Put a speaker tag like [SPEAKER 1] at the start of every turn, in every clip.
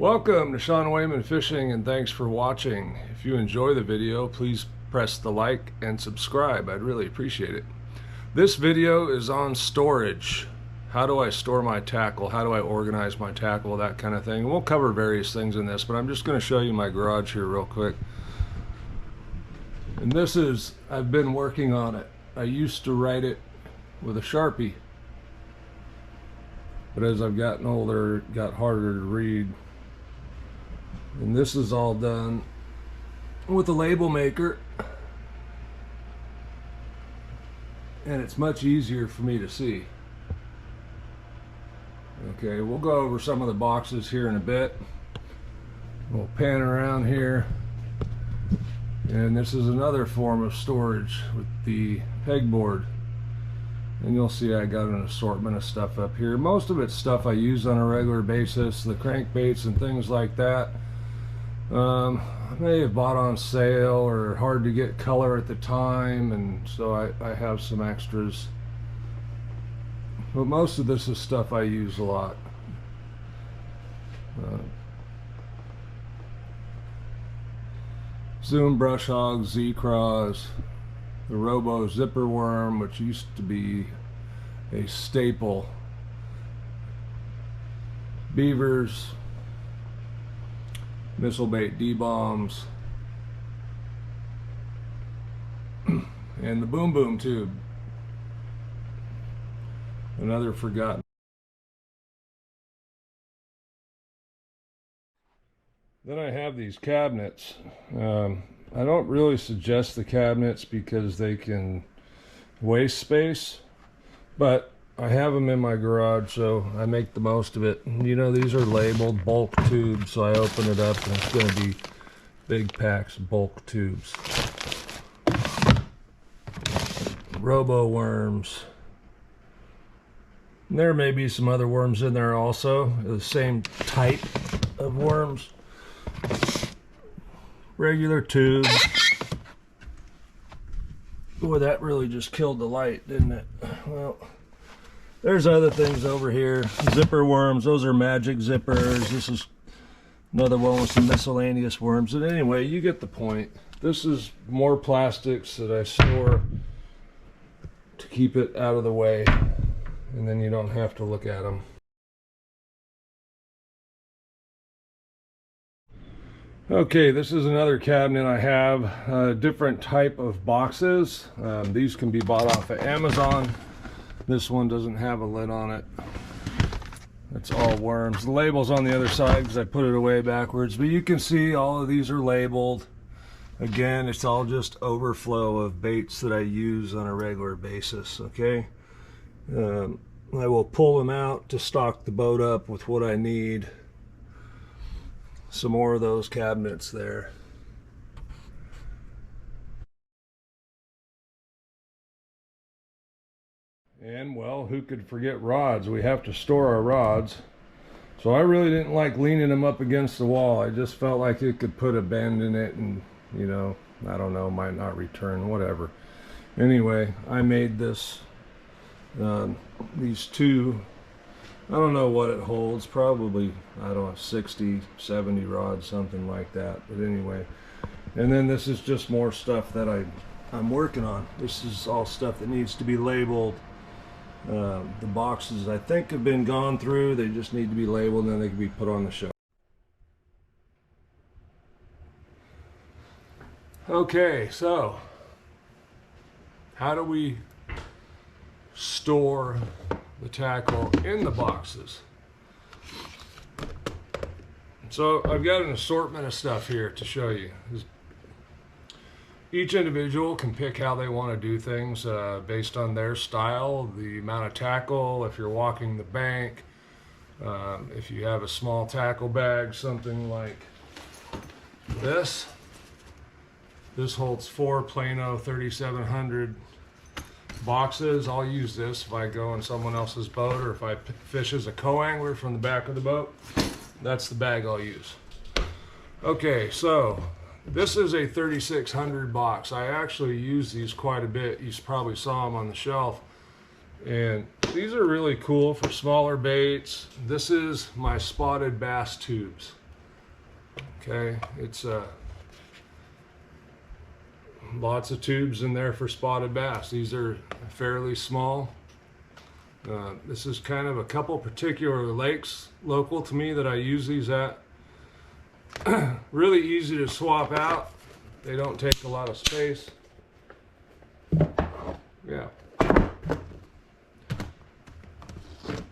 [SPEAKER 1] Welcome to Sean Wayman Fishing, and thanks for watching. If you enjoy the video, please press the like and subscribe. I'd really appreciate it. This video is on storage. How do I store my tackle? How do I organize my tackle? That kind of thing. We'll cover various things in this, but I'm just going to show you my garage here real quick. And this is, I've been working on it. I used to write it with a Sharpie, but as I've gotten older, it got harder to read. And this is all done with a label maker, and it's much easier for me to see. Okay, we'll go over some of the boxes here in a bit. We'll pan around here, and this is another form of storage with the pegboard. And you'll see I got an assortment of stuff up here. Most of it's stuff I use on a regular basis, the crankbaits and things like that. I may have bought on sale or hard to get color at the time, and so I have some extras. But most of this is stuff I use a lot. Zoom brush hogs, Z-Craws, the Robo zipper worm, which used to be a staple, beavers, missile bait D-bombs, and the boom boom tube, another forgotten. Then I have these cabinets. I don't really suggest the cabinets because they can waste space, but I have them in my garage, so I make the most of it. You know, these are labeled bulk tubes, so I open it up and it's going to be big packs of bulk tubes. Robo worms. And there may be some other worms in there also, the same type of worms. Regular tubes. Boy, that really just killed the light, didn't it? Well, there's other things over here. Zipper worms, those are magic zippers. This is another one with some miscellaneous worms. And anyway, you get the point. This is more plastics that I store to keep it out of the way, and then you don't have to look at them. Okay, this is another cabinet I have. A different type of boxes. These can be bought off of Amazon. This one doesn't have a lid on it. It's all worms. The label's on the other side because I put it away backwards, but you can see all of these are labeled. Again, it's all just overflow of baits that I use on a regular basis, okay? I will pull them out to stock the boat up with what I need. Some more of those cabinets there. And well, who could forget rods? We have to store our rods. So I really didn't like leaning them up against the wall. I just felt like it could put a bend in it and, you know, I don't know, might not return, whatever. Anyway, I made this, these two, I don't know what it holds, probably, I don't know, 60, 70 rods, something like that. But anyway, and then this is just more stuff that I'm working on. This is all stuff that needs to be labeled. The boxes I think have been gone through. They just need to be labeled and then they can be put on the shelf. Okay, so how do we store the tackle in the boxes? So I've got an assortment of stuff here to show you. Each individual can pick how they want to do things based on their style, the amount of tackle, if you're walking the bank, if you have a small tackle bag, something like this. This holds 4 Plano 3700 boxes. I'll use this if I go on someone else's boat or if I fish as a co-angler from the back of the boat. That's the bag I'll use. Okay, so this is a 3600 box. I actually use these quite a bit. You probably saw them on the shelf. And these are really cool for smaller baits. This is my spotted bass tubes. Okay, it's lots of tubes in there for spotted bass. These are fairly small. This is kind of a couple particular lakes local to me that I use these at. Really easy to swap out. They don't take a lot of space. Yeah.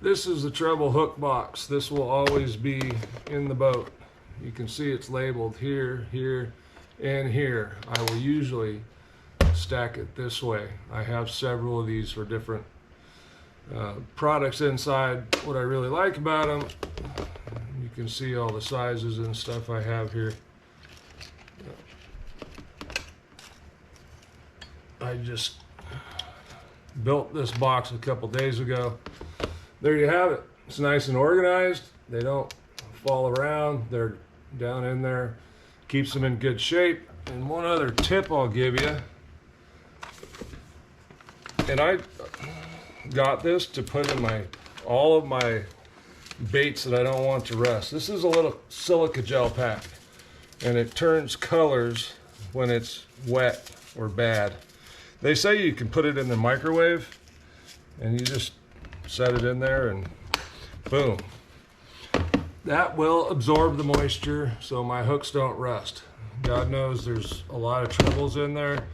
[SPEAKER 1] This is the Treble Hook Box. This will always be in the boat. You can see it's labeled here, here, and here. I will usually stack it this way. I have several of these for different products inside. What I really like about them, you can see all the sizes and stuff I have here. I just built this box a couple days ago. There you have it. It's nice and organized. They don't fall around. They're down in there. Keeps them in good shape. And one other tip I'll give you, and I got this to put in all of my baits that I don't want to rust. This is a little Silica Gel Pack, and it turns colors when it's wet or bad. They say you can put it in the microwave, and you just set it in there and boom. That will absorb the moisture so my hooks don't rust. God knows there's a lot of trebles in there.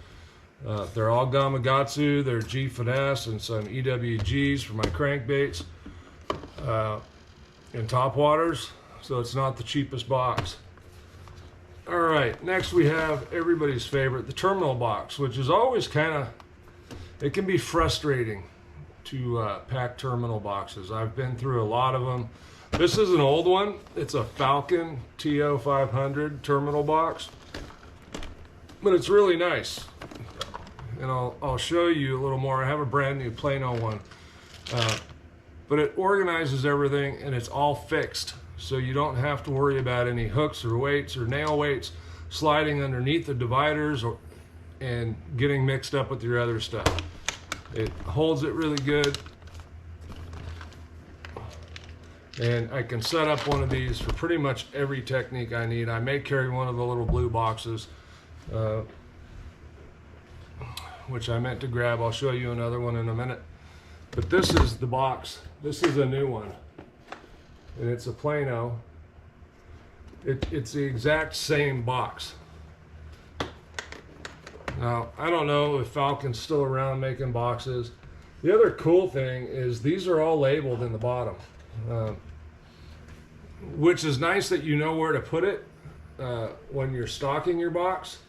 [SPEAKER 1] They're all Gamakatsu, they're G Finesse and some EWGs for my crankbaits and topwaters, so it's not the cheapest box. All right, next we have everybody's favorite, the terminal box, which is always it can be frustrating to pack terminal boxes. I've been through a lot of them. This is an old one. It's a Falcon TO500 terminal box, but it's really nice. And I'll show you a little more. I have a brand new Plano one, but it organizes everything and it's all fixed. So you don't have to worry about any hooks or weights or nail weights sliding underneath the dividers and getting mixed up with your other stuff. It holds it really good. And I can set up one of these for pretty much every technique I need. I may carry one of the little blue boxes, which I meant to grab. I'll show you another one in a minute. But this is the box. This is a new one. And it's a Plano. It's the exact same box. Now, I don't know if Falcon's still around making boxes. The other cool thing is these are all labeled in the bottom, which is nice that you know where to put it when you're stocking your box,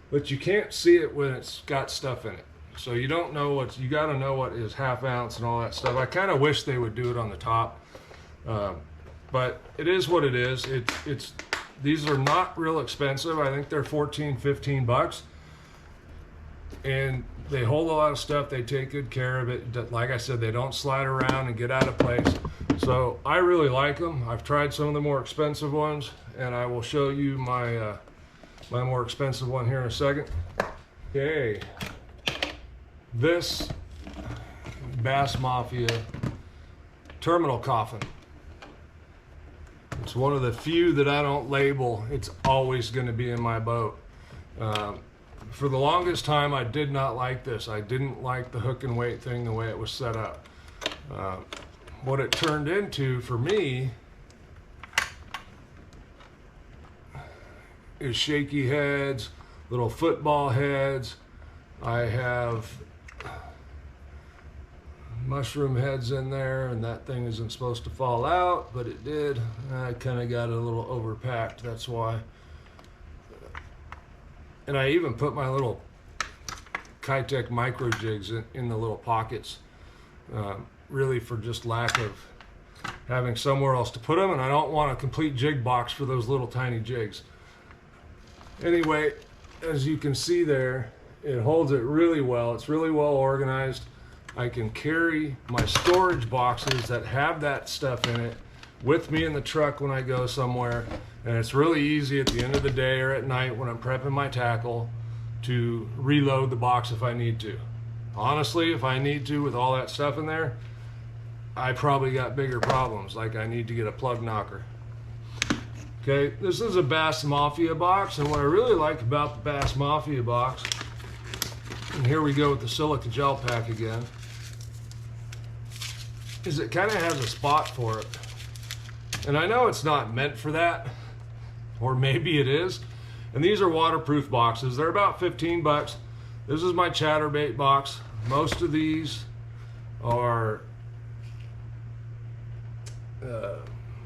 [SPEAKER 1] but you can't see it when it's got stuff in it. So you don't know you got to know what is half ounce and all that stuff. I kind of wish they would do it on the top, but it is what it is. These are not real expensive. I think they're 14, 15 bucks. And they hold a lot of stuff. They take good care of it. Like I said, they don't slide around and get out of place. So I really like them. I've tried some of the more expensive ones, and I will show you my my more expensive one here in a second. Okay, this Bass Mafia terminal coffin. It's one of the few that I don't label. It's always going to be in my boat. For the longest time, I did not like this. I didn't like the hook and weight thing the way it was set up. What it turned into for me is shaky heads, little football heads. I have mushroom heads in there, and that thing isn't supposed to fall out, but it did. I kind of got it a little overpacked, that's why. And I even put my little Kitech micro jigs in the little pockets, really for just lack of having somewhere else to put them, and I don't want a complete jig box for those little tiny jigs. Anyway, as you can see there, it holds it really well. It's really well organized. I can carry my storage boxes that have that stuff in it with me in the truck when I go somewhere, and it's really easy at the end of the day or at night when I'm prepping my tackle to reload the box if I need to. Honestly, if I need to with all that stuff in there, I probably got bigger problems, like I need to get a plug knocker. Okay, this is a Bass Mafia box, and what I really like about the Bass Mafia box, and here we go with the Silica Gel Pack again, is it kind of has a spot for it. And I know it's not meant for that, or maybe it is. And these are waterproof boxes. They're about 15 bucks. This is my Chatterbait box. Most of these are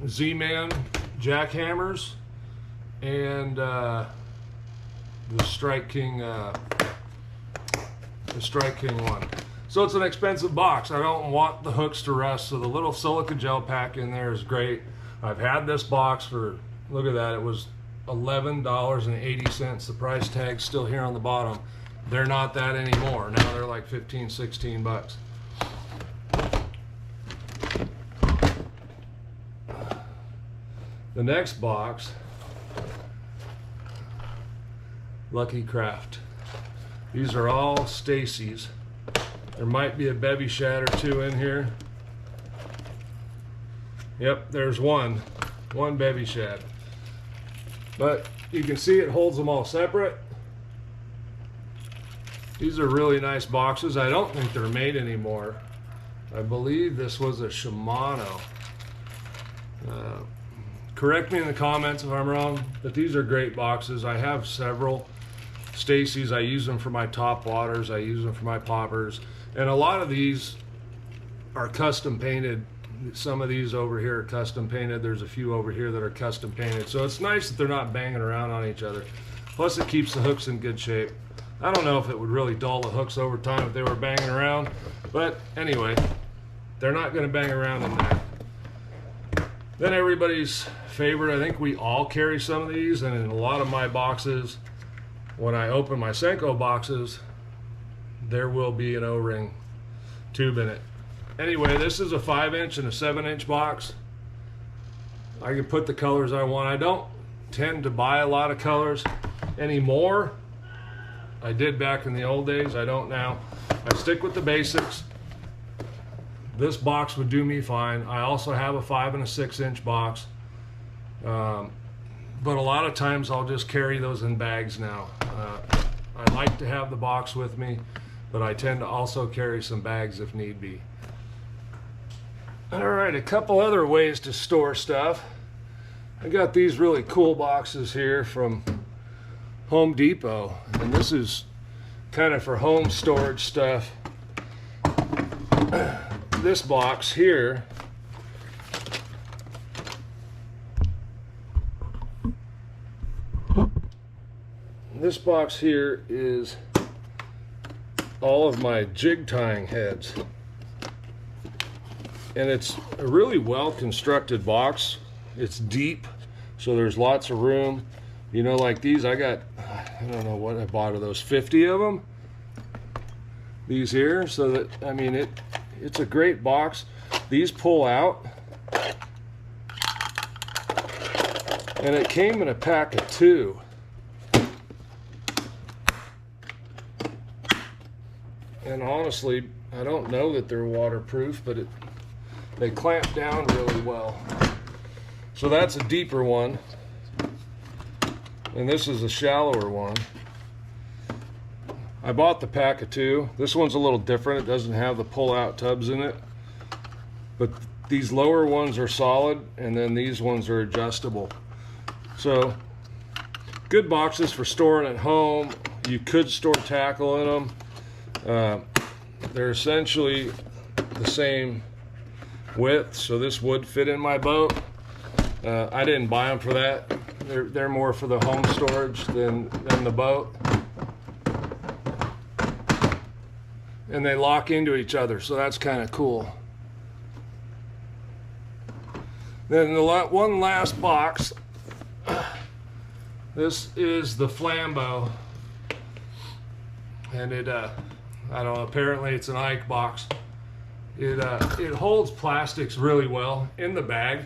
[SPEAKER 1] Z-Man jackhammers and the Strike King one. So it's an expensive box. I don't want the hooks to rust, so the little Silica Gel Pack in there is great. I've had this box for, look at that, it was $11.80. The price tag's still here on the bottom. They're not that anymore. Now they're like 15, 16 bucks. The next box, Lucky Craft. These are all Stacy's. There might be a bevy shad or two in here. Yep, there's one bevy shad. But you can see it holds them all separate. These are really nice boxes. I don't think they're made anymore. I believe this was a Shimano. Correct me in the comments if I'm wrong, but these are great boxes. I have several Stacy's. I use them for my top waters. I use them for my poppers. And a lot of these are custom painted. Some of these over here are custom painted. There's a few over here that are custom painted. So it's nice that they're not banging around on each other. Plus it keeps the hooks in good shape. I don't know if it would really dull the hooks over time if they were banging around. But anyway, they're not going to bang around in there. Then everybody's favorite, I think we all carry some of these, and in a lot of my boxes, when I open my Senko boxes, there will be an O-ring tube in it. Anyway, this is a 5-inch and a 7-inch box. I can put the colors I want. I don't tend to buy a lot of colors anymore. I did back in the old days. I don't now. I stick with the basics. This box would do me fine. I also have a 5 and a 6-inch box. But a lot of times I'll just carry those in bags now. I like to have the box with me, but I tend to also carry some bags if need be. All right, a couple other ways to store stuff. I got these really cool boxes here from Home Depot, and this is kind of for home storage stuff. This box here is all of my jig tying heads, and it's a really well constructed box. It's deep, so there's lots of room. You know, like these, I got, I don't know what I bought of those, 50 of them, these here, so that, I mean, it's a great box. These pull out, and it came in a pack of 2. And honestly, I don't know that they're waterproof, but they clamp down really well. So that's a deeper one, and this is a shallower one. I bought the pack of 2. This one's a little different. It doesn't have the pull-out tubs in it, but these lower ones are solid, and then these ones are adjustable. So good boxes for storing at home. You could store tackle in them. They're essentially the same width, so this would fit in my boat. I didn't buy them for that. They're more for the home storage than the boat. And they lock into each other, so that's kind of cool. Then the one last box. This is the Flambeau, and it I don't know, apparently it's an Ike box. It holds plastics really well in the bag,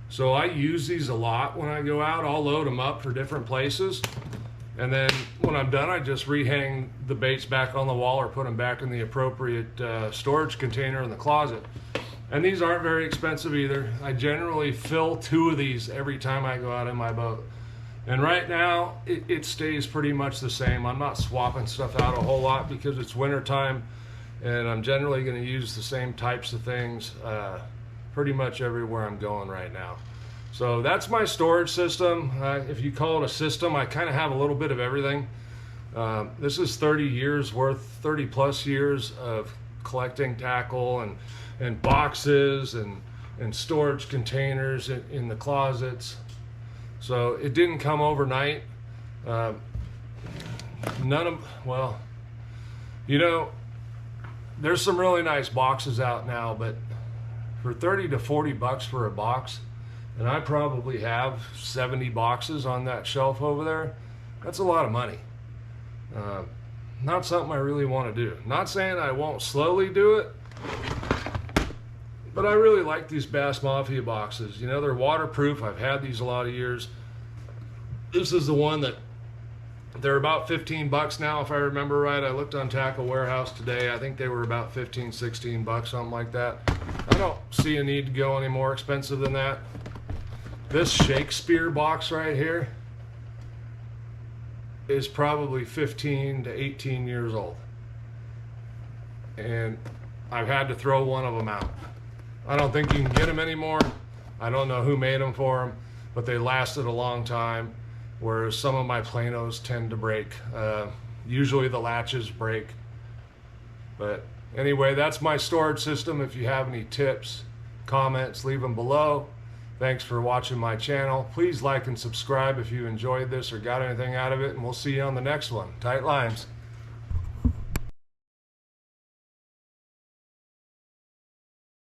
[SPEAKER 1] so I use these a lot when I go out. I'll load them up for different places, and then when I'm done, I just rehang the baits back on the wall or put them back in the appropriate storage container in the closet. And these aren't very expensive either. I generally fill 2 of these every time I go out in my boat. And right now, it stays pretty much the same. I'm not swapping stuff out a whole lot because it's winter time, and I'm generally going to use the same types of things pretty much everywhere I'm going right now. So that's my storage system. If you call it a system, I kind of have a little bit of everything. This is 30 years worth, 30 plus years of collecting tackle and boxes and storage containers in the closets. So it didn't come overnight. Well, you know, there's some really nice boxes out now, but for 30 to 40 bucks for a box, and I probably have 70 boxes on that shelf over there, that's a lot of money. Not something I really want to do. Not saying I won't slowly do it, but I really like these Bass Mafia boxes. You know, they're waterproof. I've had these a lot of years. This is the one that they're about 15 bucks now, if I remember right. I looked on Tackle Warehouse today. I think they were about 15, 16 bucks, something like that. I don't see a need to go any more expensive than that. This Shakespeare box right here is probably 15 to 18 years old. And I've had to throw one of them out. I don't think you can get them anymore. I don't know who made them for them, but they lasted a long time, whereas some of my Planos tend to break. Usually the latches break. But anyway, that's my storage system. If you have any tips, comments, leave them below. Thanks for watching my channel. Please like and subscribe if you enjoyed this or got anything out of it, and we'll see you on the next one. Tight lines.